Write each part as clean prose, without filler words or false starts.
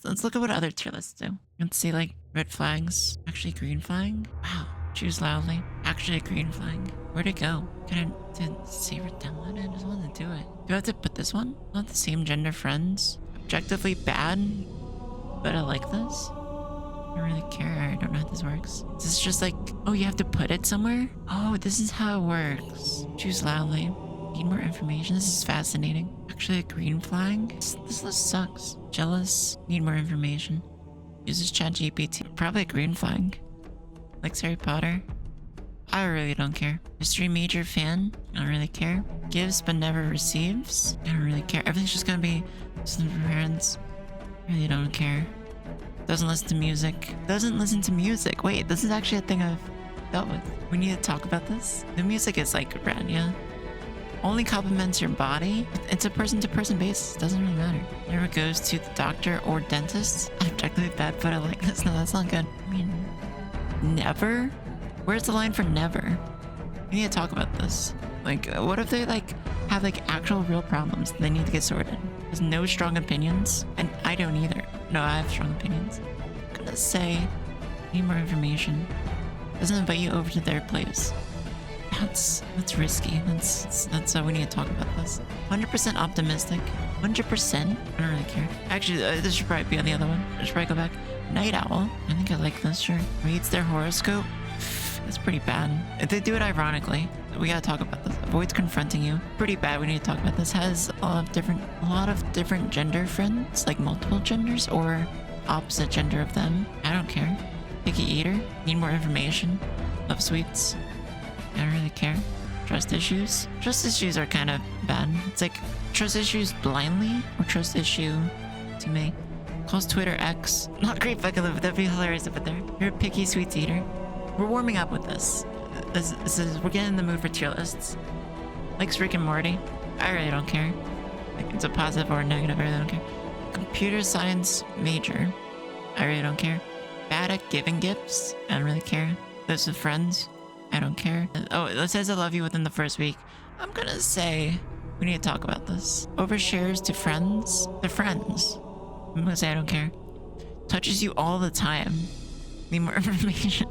Let's look at what other tier lists do. Let's see, like, red flags. Actually, green flag. Wow. Choose loudly. Actually, a green flag. Where'd it go? Can I didn't save it download? I just wanted to do it. Do I have to put this one? Not the same gender friends. Objectively bad, but I like this. I don't really care. I don't know how this works. Is this just like, oh, you have to put it somewhere? Oh, this is how it works. Choose loudly. Need more information. This is fascinating. Actually, a green flag. This list sucks. Jealous. Need more information. Uses ChatGPT. Probably a green flag. Likes Harry Potter. I really don't care. History major fan. I don't really care. Gives but never receives. I don't really care. Everything's just gonna be something for parents. Really don't care. Doesn't listen to music. Doesn't listen to music. Wait, this is actually a thing I've dealt with. We need to talk about this. The music is like brand, yeah. Only compliments your body. It's a person-to-person basis. Doesn't really matter. Never goes to the doctor or dentist. Objectively bad, but I like this. No, that's not good. I mean, never? Where's the line for never? We need to talk about this. Like, what if they like have like actual real problems they need to get sorted? There's no strong opinions, and I don't either. No, I have strong opinions. I'm gonna say, need more information. Doesn't invite you over to their place. That's risky. That's we need to talk about this. 100% optimistic. 100%. I don't really care. Actually, this should probably be on the other one. I should probably go back. Night owl. I think I like this. Sure. Reads their horoscope. That's pretty bad. If they do it ironically, we gotta talk about this. Avoids confronting you. Pretty bad. We need to talk about this. Has a lot of different gender friends, like multiple genders or opposite gender of them. I don't care. Picky eater. Need more information. Love sweets. I don't really care. Trust issues. Trust issues are kind of bad. It's like trust issues blindly or trust issue to me. Calls Twitter X. Not great fucking live. That'd be hilarious to put there. You're a picky sweets eater. We're warming up with this. This is we're getting in the mood for tier lists. Likes Rick and Morty. I really don't care. Like it's a positive or a negative. I really don't care. Computer science major. I really don't care. Bad at giving gifts. I don't really care. Lives with friends. I don't care. Oh, it says I love you within the first week. I'm gonna say we need to talk about this. Overshares to friends. They're friends. I'm gonna say I don't care. Touches you all the time. Need more information.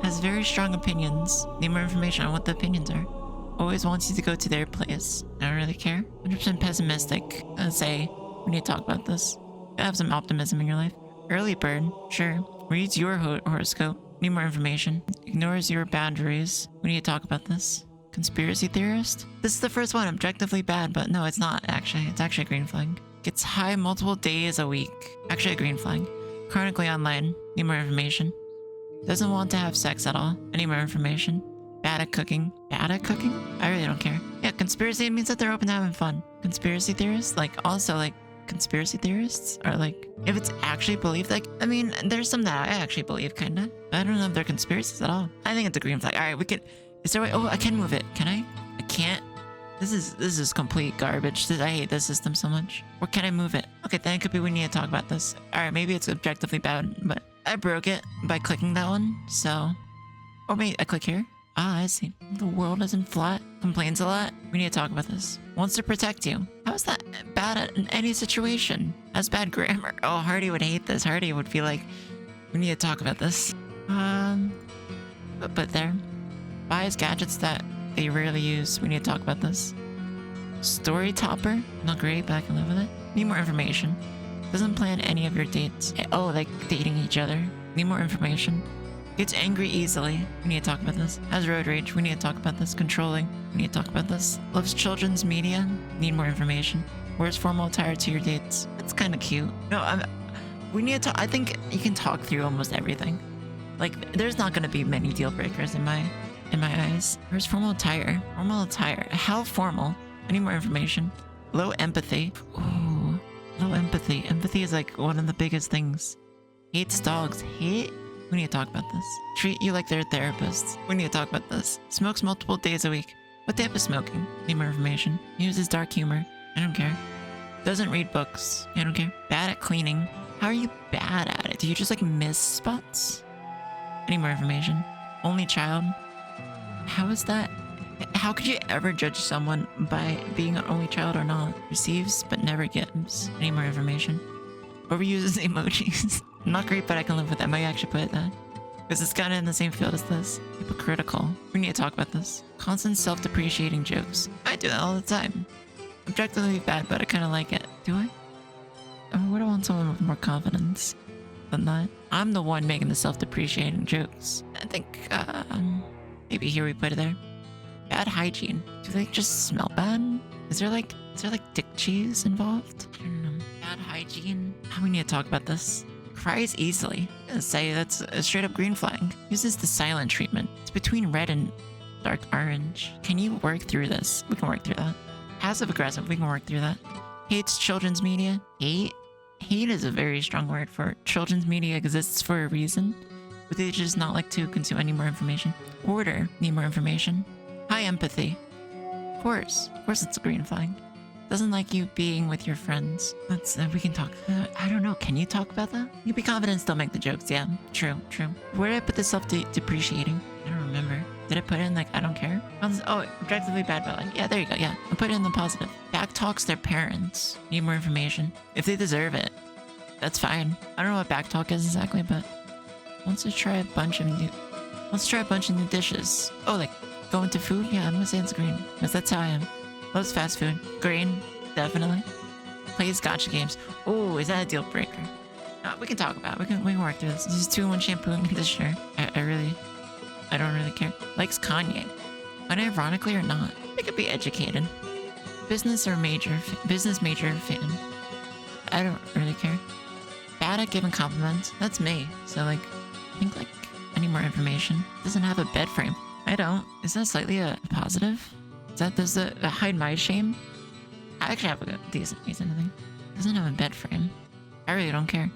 Has very strong opinions. Need more information on what the opinions are. Always wants you to go to their place. I don't really care. 100% pessimistic. I'd say we need to talk about this. Gotta have some optimism in your life. Early bird. Sure. Reads your horoscope. Need more information. Ignores your boundaries. We need to talk about this. Conspiracy theorist? This is the first one. Objectively bad, but no, it's not actually. It's actually a green flag. Gets high multiple days a week. Actually a green flag. Chronically online. Need more information. Doesn't want to have sex at all. I need more information. Bad at cooking. Bad at cooking? I really don't care. Yeah, conspiracy means that they're open to having fun. Conspiracy theorists? Like, also, like, conspiracy theorists are like, if it's actually believed, like, I mean, there's some that I actually believe, kinda. But I don't know if they're conspiracies at all. I think it's a green flag. Alright, we could, is there a way, oh, I can move it. Can I? I can't. This is complete garbage. I hate this system so much. Or can I move it? Okay, then it could be we need to talk about this. Alright, maybe it's objectively bad, but I broke it by clicking that one, so. Oh wait, I click here? Ah, I see. The world isn't flat. Complains a lot. We need to talk about this. Wants to protect you. How is that bad in any situation? Has bad grammar. Oh, Hardy would hate this. Hardy would be like, we need to talk about this. But there. Buys gadgets that they rarely use. We need to talk about this. Story topper. Not great, but I can live with it. Need more information. Doesn't plan any of your dates. Oh, like dating each other. Need more information. Gets angry easily. We need to talk about this. Has road rage. We need to talk about this. Controlling. We need to talk about this. Loves children's media. Need more information. Wears formal attire to your dates. It's kind of cute. No, we need to talk. I think you can talk through almost everything. Like, there's not going to be many deal breakers in my eyes. Wears formal attire. Formal attire. How formal? I need more information. Low empathy. Ooh. Low empathy. Empathy is like one of the biggest things. Hates dogs. We need to talk about this. Treat you like they're therapists. We need to talk about this. Smokes multiple days a week. What type of smoking? Need more information. Uses dark humor. I don't care. Doesn't read books. I don't care. Bad at cleaning. How are you bad at it? Do you just like miss spots? I need more information. Only child. How is that? How could you ever judge someone by being an only child or not? Receives but never gives. I need more information. Overuses emojis. Not great, but I can live with it. I might actually put that. Because it's kind of in the same field as this. Hypocritical. We need to talk about this. Constant self-depreciating jokes. I do that all the time. Objectively bad, but I kind of like it. Do I? I mean, what do I want someone with more confidence than that? I'm the one making the self-depreciating jokes. I think, maybe here we put it there. Bad hygiene. Do they just smell bad? Is there like dick cheese involved? I don't know. Bad hygiene. How we need to talk about this? Cries easily. I'm gonna say that's a straight up green flag. Uses the silent treatment. It's between red and dark orange. Can you work through this? We can work through that. Passive aggressive. We can work through that. Hates children's media. Hate is a very strong word for it. Children's media exists for a reason. But they just not like to consume any more information. Order. Need more information. High empathy. Of course it's a green flag. Doesn't like you being with your friends. That's we can talk. I don't know. Can you talk about that? You be confident, still make the jokes. Yeah, true. Where did I put the self-depreciating? I don't remember. Did I put it in like I don't care? Oh, objectively bad, but like yeah, there you go. Yeah, I put it in the positive. Back talks their parents. Need more information. If they deserve it, that's fine. I don't know what back talk is exactly, but wants to try a bunch of new dishes. Oh, like going to food? Yeah, I'm gonna say it's green because that's how I am. Loves fast food. Green, definitely. Plays gotcha games. Oh, is that a deal breaker? No, we can talk about it. We can work through this. This is 2-in-1 shampoo and conditioner. I don't really care. Likes Kanye. Unironically or not. They could be educated. Business major fan. I don't really care. Bad at giving compliments. That's me. So like, I think like, I need more information. Doesn't have a bed frame. I don't. Is that slightly a positive? Does it hide my shame? I actually have a decent reason, I think. Doesn't have a bed frame. I really don't care.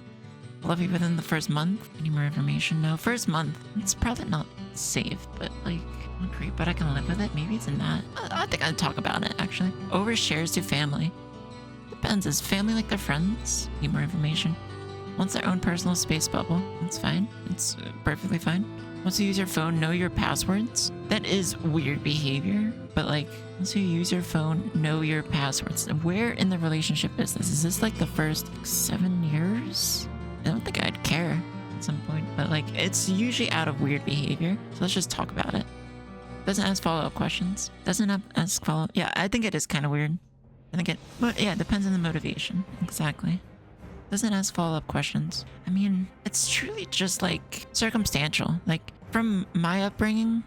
Love you within the first month. Any more information? No. First month. It's probably not safe, but like, not great, but I can live with it. Maybe it's in that. I think I'd talk about it, actually. Overshares to family. Depends. Is family like their friends? Need more information. Wants their own personal space bubble. That's fine. It's perfectly fine. Once you use your phone, know your passwords. That is weird behavior, but like, once you use your phone, know your passwords. Where in the relationship is this? Is this like the first 7 years? I don't think I'd care at some point, but like, it's usually out of weird behavior. So let's just talk about it. Doesn't ask follow-up questions. Ask follow-up. Yeah, I think it is kind of weird. But yeah, it depends on the motivation. Exactly. Doesn't ask follow-up questions. I mean, it's truly just like circumstantial. Like from my upbringing,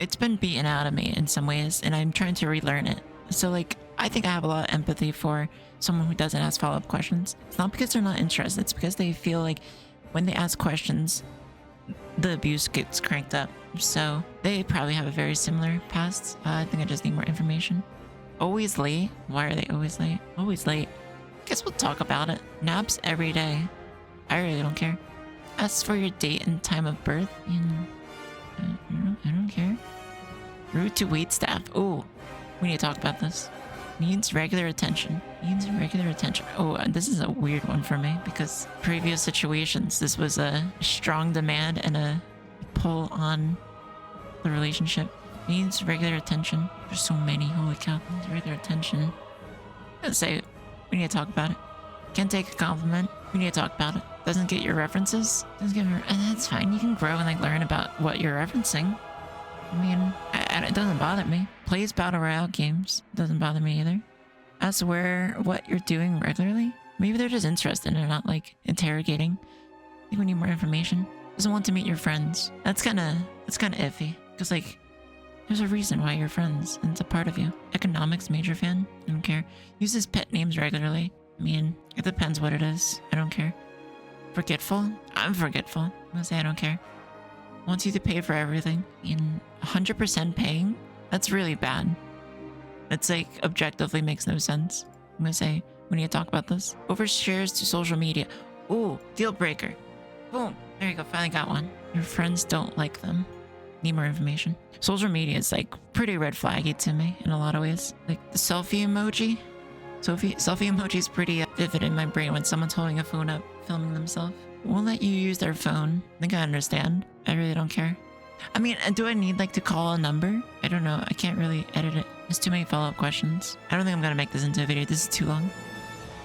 it's been beaten out of me in some ways, and I'm trying to relearn it. So like, I think I have a lot of empathy for someone who doesn't ask follow-up questions. It's not because they're not interested. It's because they feel like when they ask questions, the abuse gets cranked up. So they probably have a very similar past. I think I just need more information. Always late. Why are they always late? Always late. Guess we'll talk about it. Naps every day. I really don't care. Asks for your date and time of birth. I don't care. Rude to wait staff. Oh, we need to talk about this. Needs regular attention. Oh, this is a weird one for me because previous situations, this was a strong demand and a pull on the relationship. Needs regular attention. There's so many. Holy cow. Needs regular attention. I'm gonna say we need to talk about it. Can't take a compliment. We need to talk about it. Doesn't get your references. And that's fine. You can grow and like learn about what you're referencing. I mean, it doesn't bother me. Plays battle royale games. Doesn't bother me either. Asks what you're doing regularly. Maybe they're just interested and not like interrogating. I think we need more information. Doesn't want to meet your friends. That's kind of iffy. Because like, there's a reason why you're friends, and it's a part of you. Economics major fan. I don't care. Uses pet names regularly. I mean, it depends what it is. I don't care. Forgetful? I'm forgetful. I'm gonna say I don't care. Wants you to pay for everything. In 100% paying? That's really bad. It's like, objectively makes no sense. I'm gonna say, we need to talk about this. Overshares to social media. Ooh, deal breaker. Boom. There you go, finally got one. Your friends don't like them. Need more information. Social media is like pretty red flaggy to me in a lot of ways. Like the selfie emoji. Selfie emoji is pretty vivid in my brain when someone's holding a phone up, filming themselves. Won't let you use their phone. I think I understand. I really don't care. I mean, do I need like to call a number? I don't know. I can't really edit it. There's too many follow-up questions. I don't think I'm gonna make this into a video. This is too long.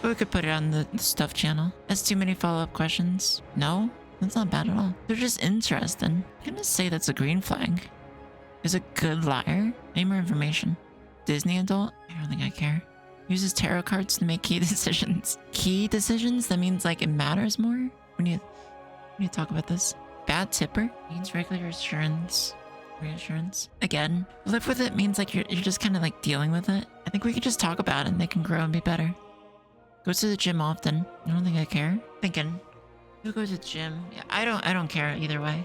But we could put it on the stuff channel. Has too many follow-up questions? No, that's not bad at all. They're just interesting. I'm gonna say that's a green flag. Is a good liar. Any more information? Disney adult? I don't think I care. Uses tarot cards to make key decisions. Key decisions? That means like it matters more? We need to talk about this. Bad tipper? Means regular assurance. Reassurance. Again, live with it means like you're just kind of like dealing with it. I think we could just talk about it and they can grow and be better. Goes to the gym often. I don't think I care. Thinking. Who goes to the gym? Yeah, I don't care either way.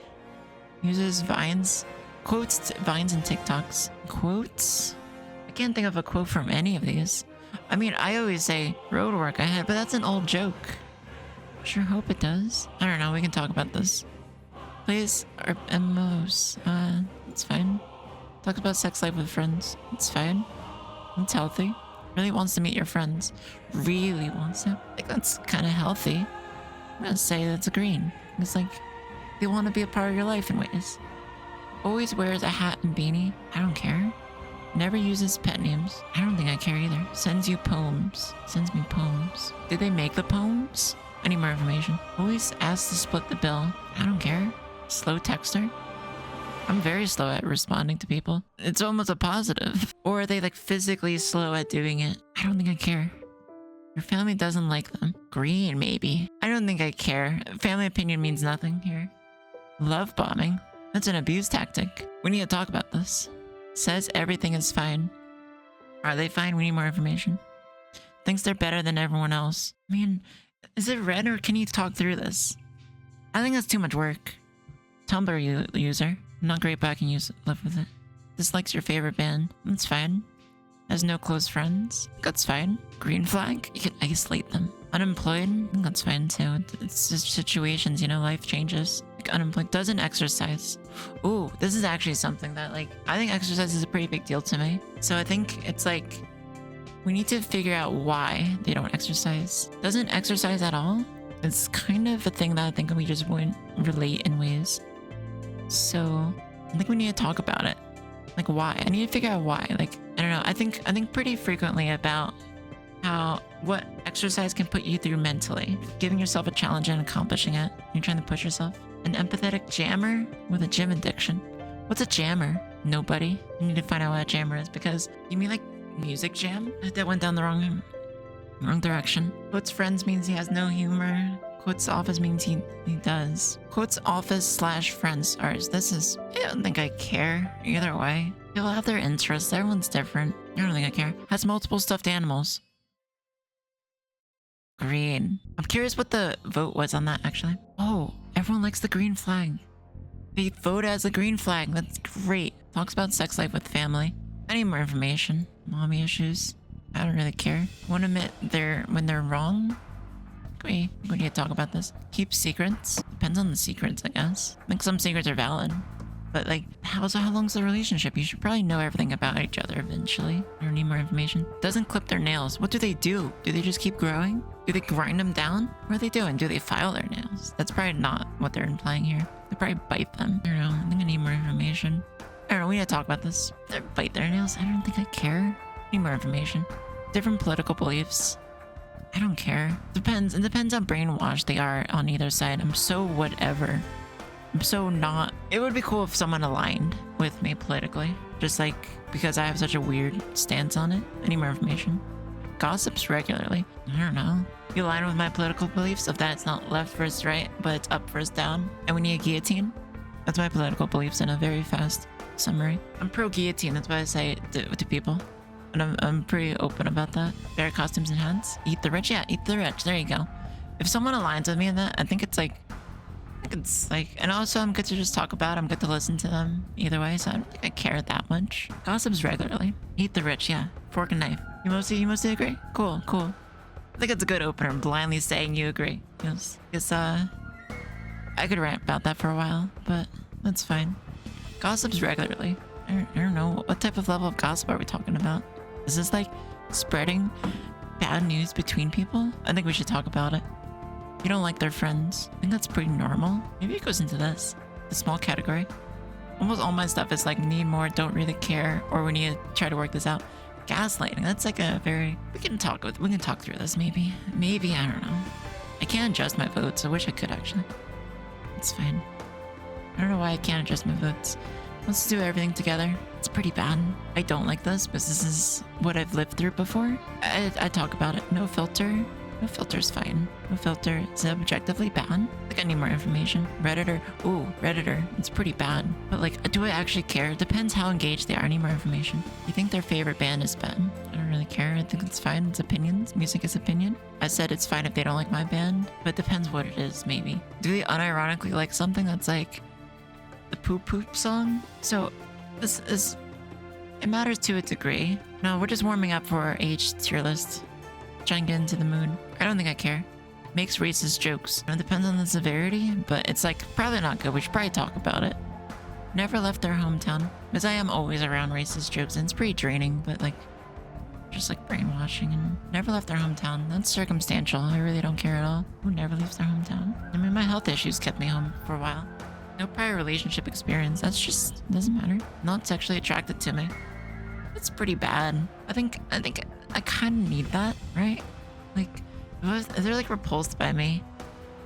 Uses Vines. Quotes, Vines, and TikToks. Quotes? I can't think of a quote from any of these. I mean, I always say road work ahead, but that's an old joke. Sure hope it does. I don't know, we can talk about this. Plays our MMOs. It's fine. Talks about sex life with friends. It's fine. It's healthy. Really wants to meet your friends. Really wants to. I think that's kind of healthy. I'm gonna say that's a green. It's like, they want to be a part of your life in ways. Always wears a hat and beanie. I don't care. Never uses pet names. I don't think I care either. Sends you poems. Sends me poems. Did they make the poems? I need more information. Always asks to split the bill. I don't care. Slow texter. I'm very slow at responding to people. It's almost a positive. Or are they like physically slow at doing it? I don't think I care. Your family doesn't like them. Green, maybe. I don't think I care. Family opinion means nothing here. Love bombing. That's an abuse tactic. We need to talk about this. Says everything is fine. Are they fine? We need more information. Thinks they're better than everyone else. I mean, is it red or can you talk through this? I think that's too much work. Tumblr user. I'm not great, but I can live with it. Dislikes your favorite band. That's fine. Has no close friends. That's fine. Green flag. You can isolate them. Unemployed. That's fine too. It's just situations, you know, life changes. Like unemployed. Doesn't exercise. Ooh, this is actually something that like, I think exercise is a pretty big deal to me. So I think it's like, we need to figure out why they don't exercise. Doesn't exercise at all. It's kind of a thing that I think we just wouldn't relate in ways. So I think we need to talk about it. Like why? I need to figure out why. Like, I don't know. I think pretty frequently about what exercise can put you through mentally. Giving yourself a challenge and accomplishing it. You're trying to push yourself. An empathetic jammer with a gym addiction. What's a jammer? Nobody. You need to find out what a jammer is because you mean like music jam? That went down the wrong direction. Quotes friends means he has no humor. Quotes office means he does. Quotes office / friends. Ours. This is, I don't think I care either way. People have their interests. Everyone's different. I don't think I care. Has multiple stuffed animals. Green. I'm curious what the vote was on that actually. Oh, everyone likes the green flag. They vote as a green flag. That's great. Talks about sex life with family. I need more information. Mommy issues. I don't really care. Won't admit when they're wrong. We need to talk about this. Keep secrets. Depends on the secrets, I guess. I think some secrets are valid. But like, how long's the relationship? You should probably know everything about each other eventually. I don't need more information. Doesn't clip their nails. What do they do? Do they just keep growing? Do they grind them down? What are they doing? Do they file their nails? That's probably not what they're implying here. They probably bite them. I don't know. I think I need more information. I don't know. We need to talk about this. They bite their nails. I don't think I care. I need more information. Different political beliefs. I don't care. Depends. It depends how brainwashed they are on either side. I'm so whatever. I'm so not. It would be cool if someone aligned with me politically. Just like, because I have such a weird stance on it. I need more information. Gossips regularly. I don't know. You align with my political beliefs of that it's not left versus right, but it's up versus down. And we need a guillotine. That's my political beliefs in a very fast summary. I'm pro guillotine. That's why I say it to people. And I'm pretty open about that. Bear costumes and hats. Eat the rich? Yeah, eat the rich. There you go. If someone aligns with me in that, I think it's like, and also I'm good to just talk about. I'm good to listen to them either way, so I don't think I care that much. Gossips regularly. Eat the rich, yeah. Fork and knife. You mostly agree? Cool. I think it's a good opener, blindly saying you agree. Yes, I could rant about that for a while, but that's fine. Gossips regularly. I don't know. What type of level of gossip are we talking about? Is this like spreading bad news between people? I think we should talk about it. You don't like their friends. I think that's pretty normal. Maybe it goes into this. The small category. Almost all my stuff is like need more, don't really care, or we need to try to work this out. Gaslighting. That's like a very. We can talk through this. Maybe. I don't know. I can't adjust my votes. I wish I could actually. It's fine. I don't know why I can't adjust my votes. Let's do everything together. It's pretty bad. I don't like this, but this is what I've lived through before. I talk about it. No filter. No filter's fine. No filter. It's objectively bad. I think I need more information. Redditor. Ooh, Redditor. It's pretty bad. But like, do I actually care? It depends how engaged they are. I need more information. You think their favorite band is bad? I don't really care. I think it's fine. It's opinions. Music is opinion. I said it's fine if they don't like my band, but it depends what it is, maybe. Do they unironically like something that's like the poop poop song? So this is, it matters to a degree. No, we're just warming up for our age tier list. Try and get into the mood. I don't think I care. Makes racist jokes. It depends on the severity, but it's like probably not good. We should probably talk about it. Never left their hometown. Because I am always around racist jokes and it's pretty draining, but like just like brainwashing and never left their hometown. That's circumstantial. I really don't care at all. Who never leaves their hometown? I mean, my health issues kept me home for a while. No prior relationship experience. That's just, doesn't matter. Not sexually attracted to me. That's pretty bad. I think I kind of need that, right? Like, if they're like repulsed by me,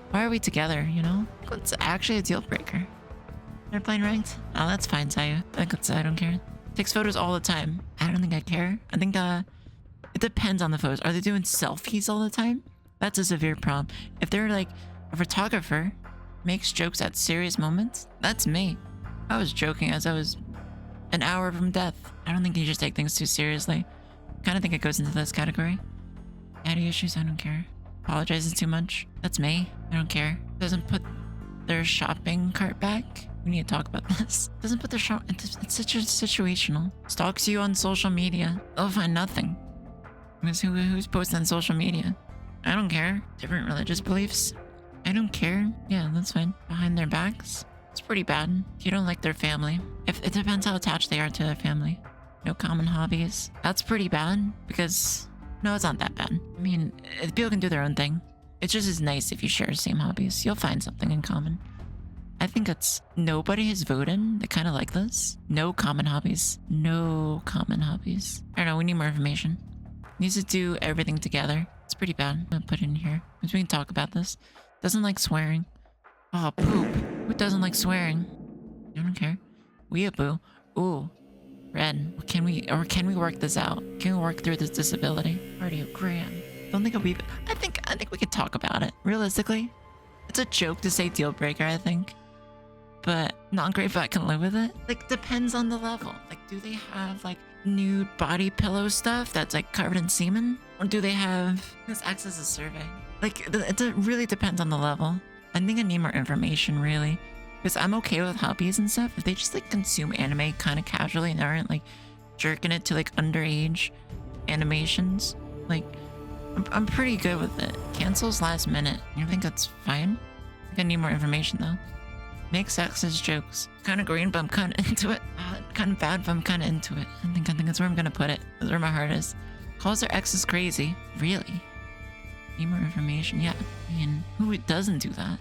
why are we together, you know? It's actually a deal breaker. They're playing ranked? Oh, that's fine, Sayu. I don't care. Takes photos all the time. I don't think I care. I think it depends on the photos. Are they doing selfies all the time? That's a severe problem. If they're like a photographer, makes jokes at serious moments, that's me. I was joking as I was an hour from death. I don't think you just take things too seriously. Kind of think it goes into this category. Daddy issues, I don't care. Apologizes too much. That's me. I don't care. Doesn't put their shopping cart back. We need to talk about this. Doesn't put their shop. It's such a situational. Stalks you on social media. They'll find nothing. Because who's posting on social media? I don't care. Different religious beliefs. I don't care. Yeah, that's fine. Behind their backs. It's pretty bad. If you don't like their family. If it depends how attached they are to their family. No common hobbies. That's pretty bad because no, it's not that bad. I mean, people can do their own thing. It's just as nice if you share the same hobbies. You'll find something in common. I think it's nobody has voted. They kind of like this. No common hobbies. No common hobbies. I don't know. We need more information. Needs to do everything together. It's pretty bad. I'm gonna put it in here. Maybe we can talk about this. Doesn't like swearing. Oh, poop. Who doesn't like swearing? I don't care. Weeaboo. Ooh. Red. Can we work this out? Can we work through this disability? Cardiogram. Don't think it'll be. I think we could talk about it. Realistically, it's a joke to say deal breaker, I think. But not great, but I can live with it. Like, depends on the level. Like, do they have like nude body pillow stuff that's like covered in semen? Or do they have, this acts as a survey. Like, it really depends on the level. I think I need more information, really. Because I'm okay with hobbies and stuff. If they just like consume anime kind of casually and aren't like jerking it to like underage animations, like I'm pretty good with it. Cancels last minute. I think that's fine. I think I need more information though. Makes sexist jokes. Kind of green, but I'm kind of into it. Kind of bad, but I'm kind of into it. I think that's where I'm gonna put it. That's where my heart is. Calls their exes crazy. Really? Need more information? Yeah. I mean, who doesn't do that?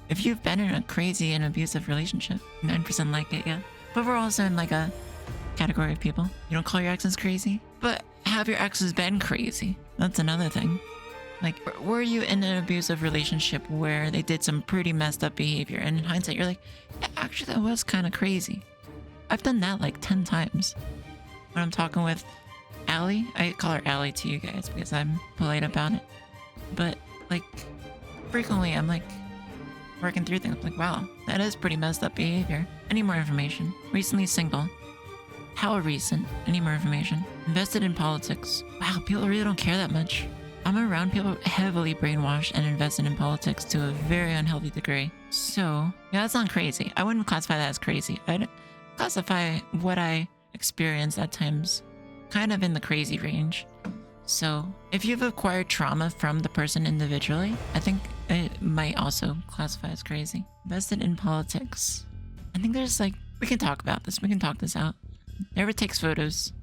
If you've been in a crazy and abusive relationship, 9% like it, yeah. But we're also in like a category of people. You don't call your exes crazy, but have your exes been crazy? That's another thing. Like, were you in an abusive relationship where they did some pretty messed up behavior and in hindsight you're like, yeah, actually that was kind of crazy. I've done that like 10 times. When I'm talking with Allie, I call her Allie to you guys because I'm polite about it. But like, frequently I'm like, working through things. I'm like, wow, that is pretty messed up behavior. I need more information. Recently single. How recent? I need more information. Invested in politics. Wow, people really don't care that much. I'm around people heavily brainwashed and invested in politics to a very unhealthy degree. So, yeah, that's not crazy. I wouldn't classify that as crazy. I'd classify what I experience at times kind of in the crazy range. So, if you've acquired trauma from the person individually, I think it might also classify as crazy. Invested in politics. I think there's like, we can talk about this. We can talk this out. Never takes photos.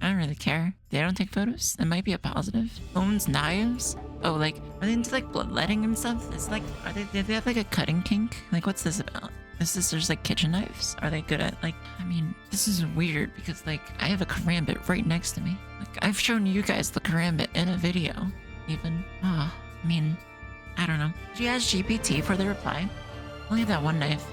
I don't really care. They don't take photos. That might be a positive. Owns knives. Oh, like, are they into like bloodletting and stuff? It's like, do they have like a cutting kink? Like, what's this about? Is this just like kitchen knives? Are they good at like, I mean, this is weird because like I have a karambit right next to me. Like I've shown you guys the karambit in a video even. I mean, I don't know. She has GPT for the reply. Only have that one knife.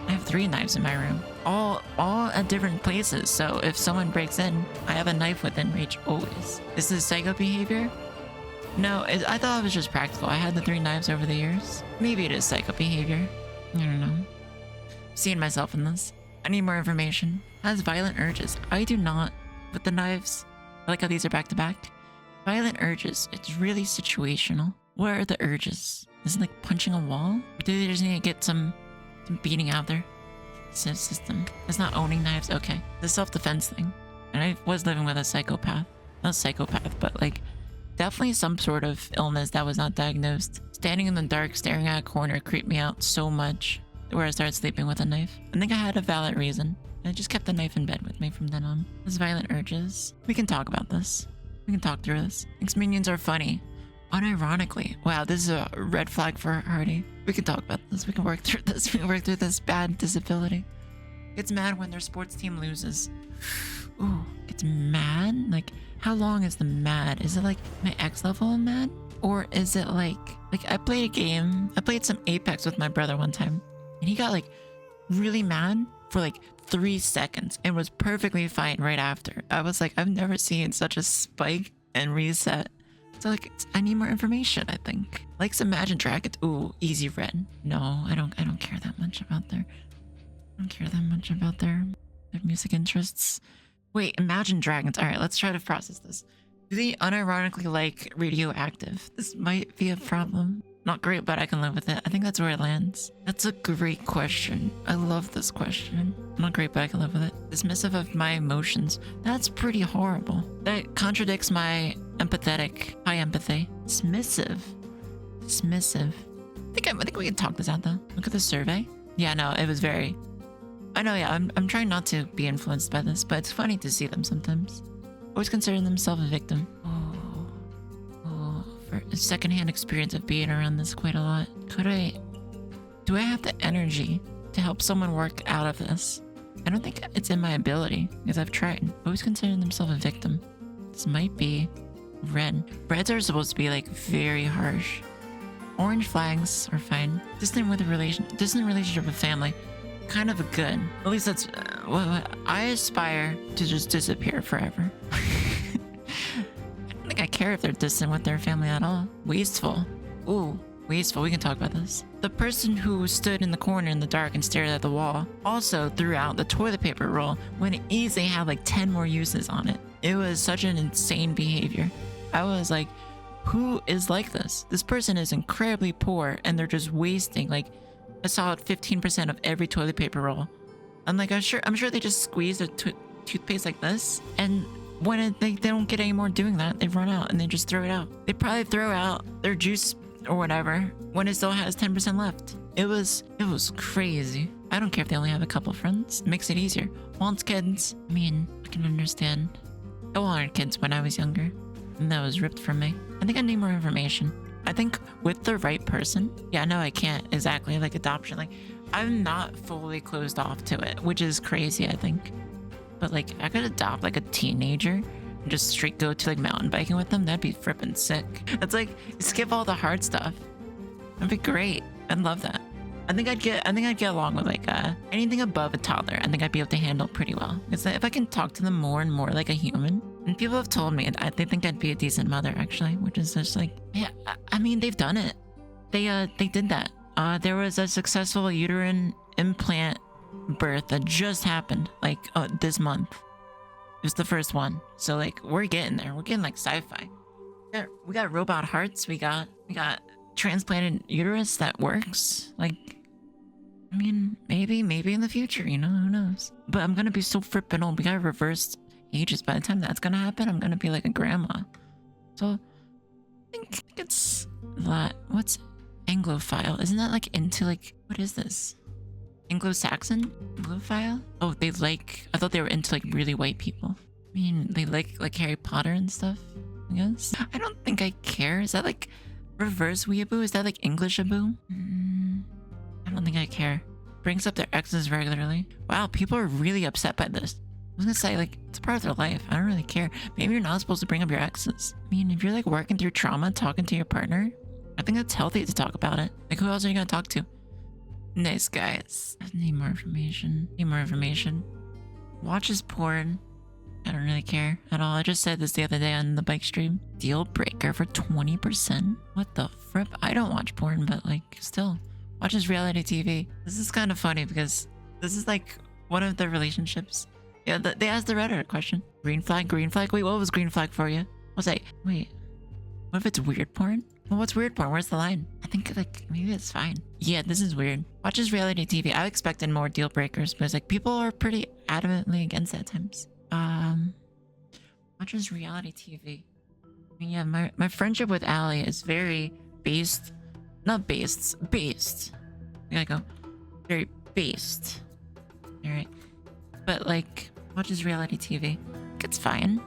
I have 3 knives in my room, all at different places. So if someone breaks in, I have a knife within reach always. Is this psycho behavior? No, I thought it was just practical. I had the 3 knives over the years. Maybe it is psycho behavior. I don't know. I'm seeing myself in this. I need more information. Has violent urges. I do not. With the knives, I like how these are back to back. Violent urges. It's really situational. What are the urges? Is it like punching a wall? Or do they just need to get some beating out there? System. It's not owning knives. Okay. The self-defense thing. And I was living with a psychopath. Not psychopath, but like definitely some sort of illness that was not diagnosed. Standing in the dark, staring at a corner creeped me out so much where I started sleeping with a knife. I think I had a valid reason. I just kept the knife in bed with me from then on. Those violent urges. We can talk about this. We can talk through this. Thinks minions are funny. Unironically. Wow, this is a red flag for Hardy. We can talk about this. We can work through this. We can work through this bad disability. Gets mad when their sports team loses. Ooh, gets mad? Like, how long is the mad? Is it like my X level of mad? Or is it like I played a game. I played some Apex with my brother one time. And he got like really mad for like 3 seconds and was perfectly fine right after. I was like, I've never seen such a spike and reset. So like, I need more information, I think. Like some Imagine Dragons. Ooh, easy red. No, I don't care that much about their music interests. Wait, Imagine Dragons. All right, let's try to process this. Do they unironically like radioactive? This might be a problem. Not great, but I can live with it. I think that's where it lands. That's a great question. I love this question. Not great, but I can live with it. Dismissive of my emotions. That's pretty horrible. That contradicts my empathetic, high empathy. Dismissive. I think we can talk this out though. Look at the survey. Yeah, no, it was very... I know, yeah, I'm trying not to be influenced by this, but it's funny to see them sometimes. Always considering themselves a victim. For a secondhand experience of being around this quite a lot. Do I have the energy to help someone work out of this? I don't think it's in my ability, because I've tried. Always considering themselves a victim. This might be red. Reds are supposed to be like very harsh. Orange flags are fine. Distant relationship with family. Kind of a good. At least that's what I aspire to just disappear forever. I don't think I care if they're distant with their family at all. Wasteful. Ooh, wasteful. We can talk about this. The person who stood in the corner in the dark and stared at the wall also threw out the toilet paper roll when it easily had like 10 more uses on it. It was such an insane behavior. I was like, who is like this? This person is incredibly poor and they're just wasting like a solid 15% of every toilet paper roll. I'm like, I'm sure they just squeeze their toothpaste like this, and when they don't get any more doing that, they run out and they just throw it out. They probably throw out their juice or whatever when it still has 10% left. It was crazy. I don't care if they only have a couple friends. It makes it easier. Wants kids. I mean, I can understand. I wanted kids when I was younger, and that was ripped from me. I think I need more information. I think with the right person, yeah, no, I can't exactly like adoption. Like, I'm not fully closed off to it, which is crazy, I think. But like, if I could adopt like a teenager and just straight go to like mountain biking with them, that'd be frippin' sick. It's like, skip all the hard stuff. That'd be great. I'd love that. I think I'd get along with like anything above a toddler. I think I'd be able to handle pretty well. Because if I can talk to them more and more like a human, and people have told me they think I'd be a decent mother actually, which is just like, yeah, I mean they've done it. They did that. There was a successful uterine implant birth that just happened like this month. It was the first one. So like we're getting there. We're getting like sci-fi. We got robot hearts. We got transplanted uterus that works. Like, I mean, maybe in the future, you know, who knows? But I'm gonna be so frippin' old. We got reversed ages. By the time that's gonna happen, I'm gonna be like a grandma. So I think it's that. What's Anglophile? Isn't that like into like, what is this? Anglo-Saxon? Anglophile? Oh, they like, I thought they were into like really white people. I mean, they like Harry Potter and stuff, I guess. I don't think I care. Is that like reverse weeaboo? Is that like English aboo? I don't think I care. brings up their exes regularly. Wow, people are really upset by this. I was gonna say, like, it's a part of their life. I don't really care. Maybe you're not supposed to bring up your exes. I mean, if you're like working through trauma, talking to your partner, I think that's healthy to talk about it. Like, who else are you gonna talk to? Nice guys. I need more information. Need more information. Watches porn. I don't really care at all. I just said this the other day on the bike stream. Deal breaker for 20%? What the fripp? I don't watch porn, but like, still. Watches reality TV. This is kind of funny because this is like one of the relationships. Yeah, they asked the Reddit question. Green flag, green flag? Wait, what was green flag for you? I'll say, wait, what if it's weird porn? Well, what's weird porn? Where's the line? I think like maybe it's fine. Yeah, this is weird. Watches reality TV. I expected more deal breakers because like people are pretty adamantly against it at times. Watches reality TV. I mean, yeah, my friendship with Allie is very based. Not based. Based. I gotta go. Very based. Alright. But like, watches reality TV. It's fine.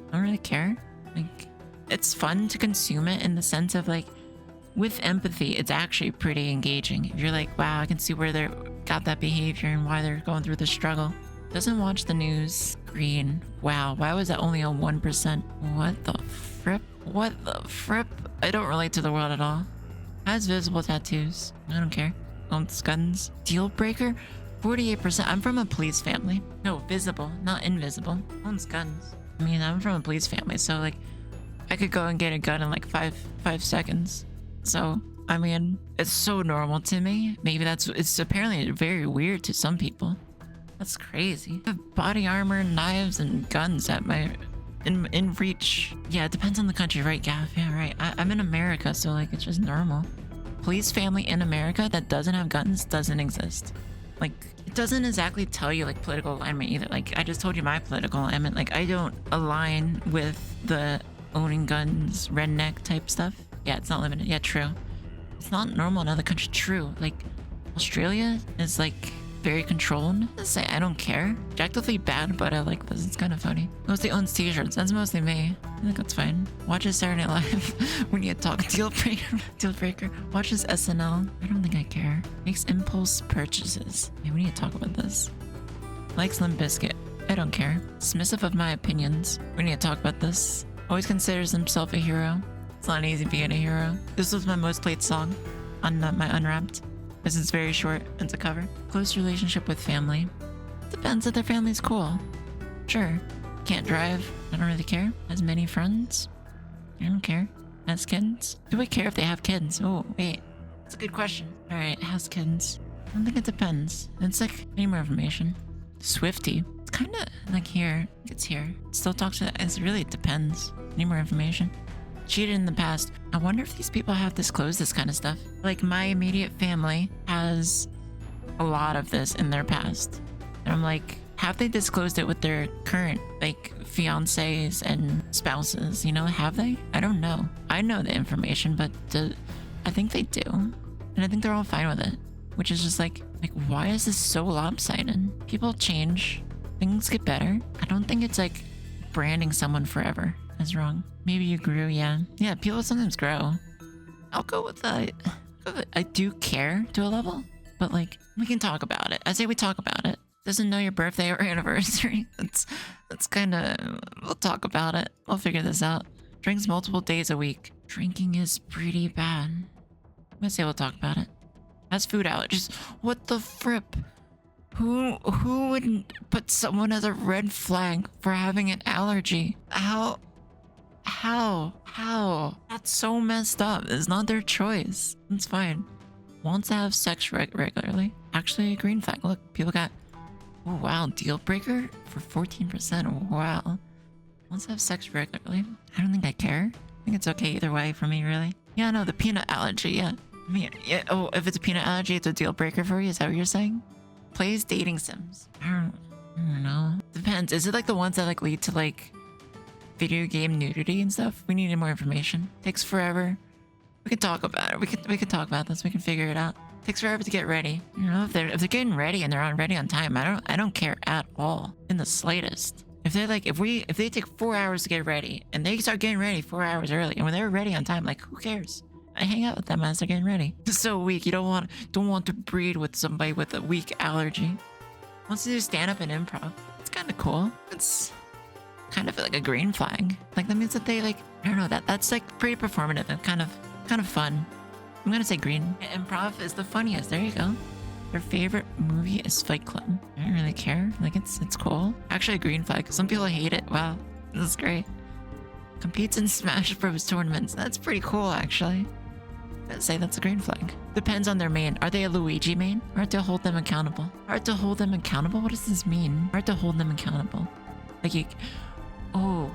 I don't really care. Like, it's fun to consume it in the sense of like, with empathy, it's actually pretty engaging. If you're like, wow, I can see where they're got that behavior and why they're going through the struggle. Doesn't watch the news. Green. Wow, why was that only on 1%? What the fripp? What the fripp? I don't relate to the world at all. Has visible tattoos. I don't care. Owns guns. Deal breaker? 48%. I'm from a police family. No, visible, not invisible. Owns guns. I mean, I'm from a police family, so like, I could go and get a gun in like five seconds. So, I mean, it's so normal to me. Maybe it's apparently very weird to some people. That's crazy. I have body armor, knives, and guns at my in reach. Yeah, it depends on the country, right, Gav? Yeah, right. I'm in America, so like it's just normal. Police family in America that doesn't have guns doesn't exist. Like, it doesn't exactly tell you like political alignment either. Like, I just told you my political alignment. Like, I don't align with the owning guns, redneck type stuff. Yeah, it's not limited. Yeah, true. It's not normal in other countries. True. Like, Australia is like very controlled. Let's say I don't care. Objectively bad, but I like this. It's kind of funny. Mostly owns t-shirts. That's mostly me. I think that's fine. Watches Saturday Night Live when you talk. Deal breaker. Watches SNL. I don't think I care. Makes impulse purchases. Hey, we need to talk about this. Likes Limp Bizkit. I don't care. Dismissive of my opinions. We need to talk about this. Always considers himself a hero. It's not easy being a hero. This was my most played song on my Unwrapped. This is very short. It's a cover. Close relationship with family. Depends if their family's cool. Sure. Can't drive. I don't really care. Has many friends. I don't care. Has kids. Do I care if they have kids? Oh, wait. That's a good question. Alright, has kids. I don't think it depends. It's like, I need more information. Swifty. It's kind of like here. It's here. Still talks to it really depends. Need more information. Cheated in the past. I wonder if these people have disclosed this kind of stuff. Like, my immediate family has a lot of this in their past. And I'm like, have they disclosed it with their current, like, fiancés and spouses? You know, have they? I don't know. I know the information, but I think they do. And I think they're all fine with it. Which is just like, why is this so lopsided? People change. Things get better. I don't think it's like branding someone forever is wrong. Maybe you grew, yeah. Yeah, people sometimes grow. I'll go with I do care to a level, but like, we can talk about it. I say we talk about it. Doesn't know your birthday or anniversary. That's kind of, we'll talk about it. We'll figure this out. Drinks multiple days a week. Drinking is pretty bad. I'm gonna say we'll talk about it. Has food allergies. What the fripp? Who would put someone as a red flag for having an allergy? How? That's so messed up. It's not their choice. It's fine. Wants to have sex regularly. Actually, a green flag. Look, people got... Oh, wow. Deal breaker for 14%. Wow. Wants to have sex regularly. I don't think I care. I think it's okay either way for me, really. Yeah, no, the peanut allergy, yeah. I mean, yeah, oh, if it's a peanut allergy, it's a deal breaker for you? Is that what you're saying? Plays dating sims. I don't know. Depends. Is it like the ones that like lead to like video game nudity and stuff? We needed more information. Takes forever. We can talk about it. We can talk about this. We can figure it out. Takes forever to get ready. You know, if they're getting ready and they're on ready on time, I don't care at all in the slightest. If they're like, if they take 4 hours to get ready and they start getting ready 4 hours early and when they're ready on time, like who cares? I hang out with them as they're getting ready. It's so weak. You don't want to breed with somebody with a weak allergy. Wants to do stand up and improv. It's kind of cool. It's kind of like a green flag. Like that means that they like, I don't know, that's like pretty performative and kind of fun. I'm gonna say green. Improv is the funniest. There you go. Their favorite movie is Fight Club. I don't really care. Like it's cool. Actually a green flag. Some people hate it. Wow, this is great. Competes in Smash Bros tournaments. That's pretty cool actually. I'd say that's a green flag. Depends on their main. Are they a Luigi main? Hard to hold them accountable. Hard to hold them accountable? What does this mean? Hard to hold them accountable. Like you... Oh,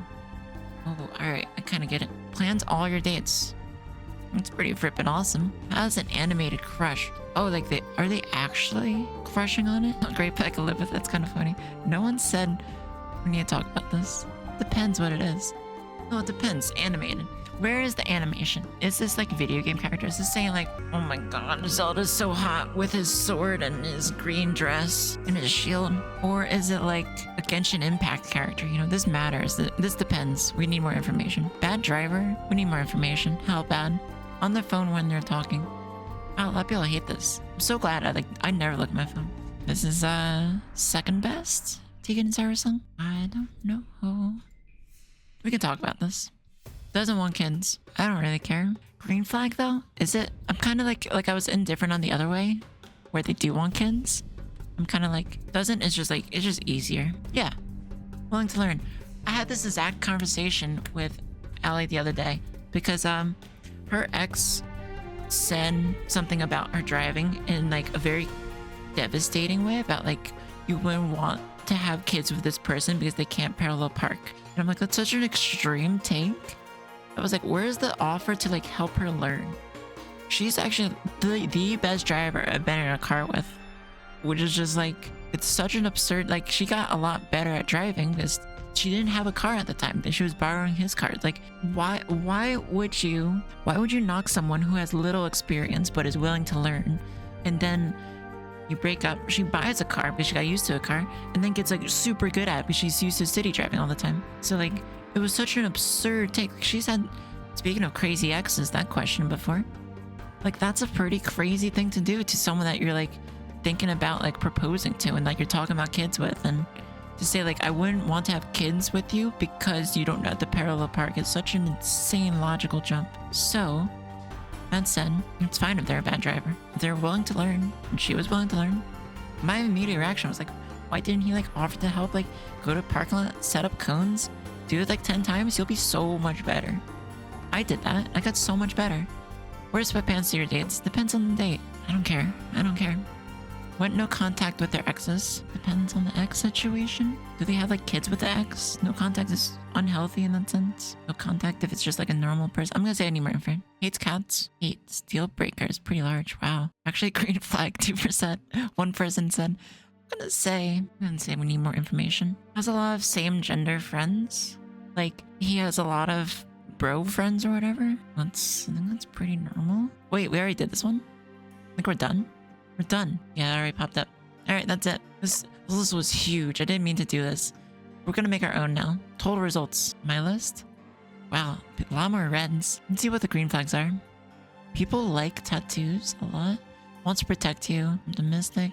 alright. I kind of get it. Plans all your dates. That's pretty frippin' awesome. Has an animated crush. Oh, like are they actually crushing on it? Great pick, Elizabeth. That's kind of funny. No one said we need to talk about this. Depends what it is. No, it depends. Animated. Where is the animation? Is this like video game characters? Is this saying like, oh my god, Zelda's so hot with his sword and his green dress and his shield? Or is it like a Genshin Impact character? You know, this matters. This depends. We need more information. Bad driver? We need more information. How bad? On the phone when they're talking. Oh, a lot of people hate this. I'm so glad I never look at my phone. This is second best Tegan and Sarah song? I don't know. We can talk about this. Doesn't want kids. I don't really care. Green flag though? Is it? I'm kind of like I was indifferent on the other way, where they do want kids. I'm kind of like, doesn't, it's just easier. Yeah. Willing to learn. I had this exact conversation with Allie the other day because her ex said something about her driving in like a very devastating way about like, you wouldn't want to have kids with this person because they can't parallel park. And I'm like, that's such an extreme take. I was like, where's the offer to like help her learn? She's actually the best driver I've been in a car with, which is just like, it's such an absurd, like she got a lot better at driving because she didn't have a car at the time. She was borrowing his car. Like, why would you knock someone who has little experience but is willing to learn, and then you break up? She buys a car because she got used to a car, and then gets like super good at it because she's used to city driving all the time. So like, it was such an absurd take. She's had, speaking of crazy exes, that question before. Like, that's a pretty crazy thing to do to someone that you're like thinking about like proposing to and like you're talking about kids with, and to say like, I wouldn't want to have kids with you because you don't know the parallel park is such an insane logical jump. So that said, it's fine if they're a bad driver. If they're willing to learn, and she was willing to learn. My immediate reaction was like, why didn't he like offer to help, like go to parking lot, set up cones, do it like 10 times? You'll be so much better. I did that. I got so much better. Wear sweatpants to your dates. Depends on the date. I don't care. Went no contact with their exes. Depends on the ex situation. Do they have like kids with the ex? No contact is unhealthy in that sense. No contact if it's just like a normal person. I'm gonna say I need more info. Hates cats. Hates deal breakers. Pretty large. Wow. Actually, green flag 2%. One person said, I'm gonna say we need more information. Has a lot of same gender friends. Like he has a lot of bro friends or whatever. I think that's pretty normal. Wait, we already did this one? I think we're done. We're done. Yeah, it already popped up. All right, that's it. This was huge. I didn't mean to do this. We're gonna make our own now. Total results. My list? Wow, a lot more reds. Let's see what the green flags are. People like tattoos a lot. Wants to protect you. Optimistic.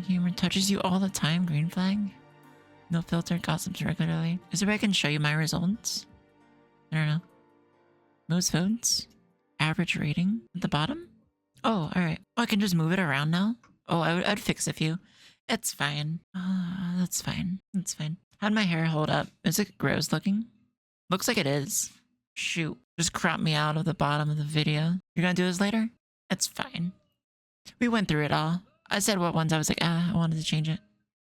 Humor touches you all the time. Green flag. No filter. Gossips regularly. Is there a way I can show you my results? I don't know. Most votes. Average rating at the bottom. Oh, all right. Oh, I can just move it around now. Oh, I'd fix a few. It's fine. That's fine. That's fine. How'd my hair hold up? Is it gross looking? Looks like it is. Shoot. Just crop me out of the bottom of the video. You're gonna do this later? It's fine. We went through it all. I said what ones I was like, I wanted to change it.